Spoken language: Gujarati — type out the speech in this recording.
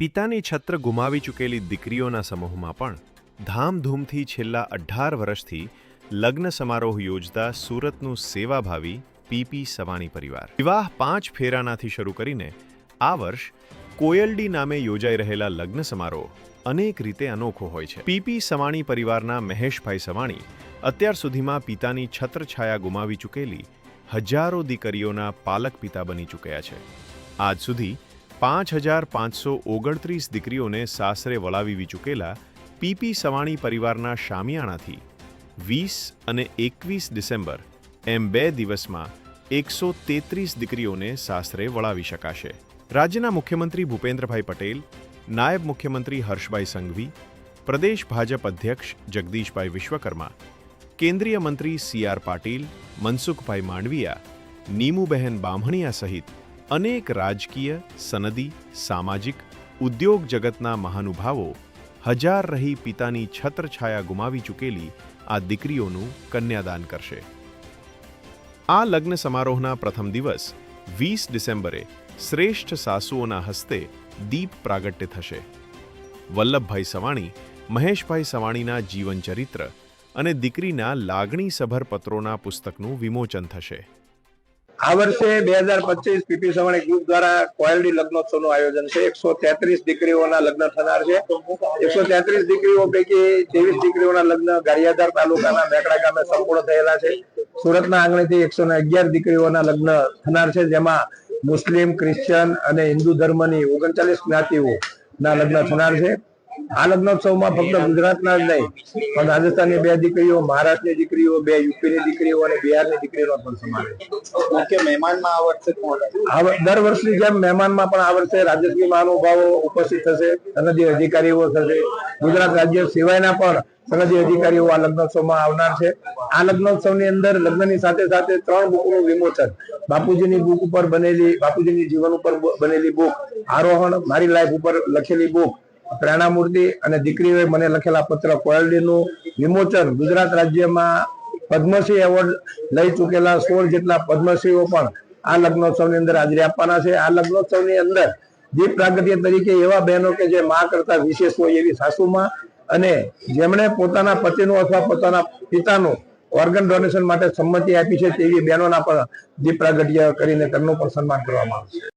પિતાની છત્ર ગુમાવી ચૂકેલી દીકરીઓના સમૂહમાં પણ ધામધૂમથી છેલ્લા 18 વર્ષથી લગ્ન સમારોહ યોજતા સુરતનું સેવાભાવી પીપી સવાણી પરિવાર. વિવાહ 5 ફેરાનાથી શરૂ કરીને આ વર્ષ કોયલડી નામે યોજાઈ રહેલા લગ્ન સમારોહ અનેક રીતે અનોખો હોય છે. પીપી સવાણી પરિવારના મહેશભાઈ સવાણી અત્યાર સુધીમાં પિતાની છત્રછાયા ગુમાવી ચૂકેલી હજારો દીકરીઓના પાલક પિતા બની ચૂક્યા છે. આજ સુધી 5529 દીકરીઓને સાસરે વળાવી ચૂકેલા પીપી સવાણી પરિવારના શામિયાણાથી 20 અને 21 ડિસેમ્બર એમ 2 દિવસમાં 133 દીકરીઓને સાસરે વળાવી શકાશે. રાજ્યના મુખ્યમંત્રી ભૂપેન્દ્રભાઈ પટેલ, નાયબ મુખ્યમંત્રી હર્ષભાઈ સંઘવી, પ્રદેશ ભાજપ અધ્યક્ષ જગદીશભાઈ વિશ્વકર્મા, કેન્દ્રીય મંત્રી CR પાટીલ, મનસુખભાઈ માંડવિયા, નીમુબહેન બામણિયા સહિત અનેક રાજકીય, સનદી, સામાજિક, ઉદ્યોગ જગતના મહાનુભાવો હજાર રહી પિતાની છત્રછાયા ગુમાવી ચૂકેલી આ દીકરીઓનું કન્યાદાન કરશે. આ લગ્ન સમારોહના પ્રથમ દિવસ 20 ડિસેમ્બરે શ્રેષ્ઠ સાસુઓના હસ્તે દીપ પ્રાગટ્ય થશે. વલ્લભભાઈ સવાણી, મહેશભાઈ સવાણીના જીવનચરિત્ર અને દીકરીના લાગણીસભર પત્રોના પુસ્તકનું વિમોચન થશે. આ વર્ષે 2025 પીપી સવાણી ગ્રુપ દ્વારા કોયલડી લગ્નોત્સવનું આયોજન છે. 133 દીકરીઓના લગ્ન થનાર છે. 133 દીકરીઓ પૈકી 23 દીકરીઓના લગ્ન ગારિયાધાર તાલુકાના મેકડા ગામે સંપૂર્ણ થયેલા છે. સુરતના આંગણેથી 111 દીકરીઓના લગ્ન થનાર છે, જેમાં મુસ્લિમ, ક્રિશ્ચિયન અને હિન્દુ ધર્મની 39 જ્ઞાતિઓના લગ્ન થનાર છે. આ લગ્નોત્સવમાં ફક્ત ગુજરાતના જ નહીં પણ રાજસ્થાનની 2 દીકરીઓ, મહારાષ્ટ્રની દીકરીઓ, 2 યુપીની દીકરીઓ અને બિહારની દીકરીઓનો પણ સમાવેશ. મુખ્ય મહેમાનમાં આ વર્ષે કોણ? દર વર્ષની જેમ મહેમાનમાં પણ આ વર્ષે રાજકીય મહાનુભાવો ઉપસ્થિત થશે, સનદી અધિકારીઓ થશે. ગુજરાત રાજ્ય સિવાયના પણ સનદી અધિકારીઓ આ લગ્નોત્સવમાં આવનાર છે. આ લગ્નોત્સવની અંદર લગ્નની સાથે સાથે 3 બુકનું વિમોચન, બાપુજીની બુક ઉપર બનેલી, બાપુજીની જીવન ઉપર બનેલી બુક, આરોહણ, મારી લાઈફ ઉપર લખેલી બુક, પ્રેરણામૂર્તિ અને દીકરીઓએ મને લખેલા પત્ર, કોયલડીનું વિમોચન. ગુજરાત રાજ્યમાં પદ્મશ્રી એવોર્ડ લઈ ચૂકેલા 16 જેટલા પદ્મશ્રીઓ પણ આ લગ્નોત્સવની અંદર હાજરી આપવાના છે. આ લગ્નોત્સવની અંદર દીપ પ્રાગટ્ય તરીકે એવા બહેનો કે જે માં કરતા વિશેષ હોય એવી સાસુમાં અને જેમણે પોતાના પતિનું અથવા પોતાના પિતાનું ઓર્ગન ડોનેશન માટે સંમતિ આપી છે તેવી બહેનોના પણ દીપ પ્રાગટ્ય કરીને તેમનું પણ સન્માન કરવામાં આવશે.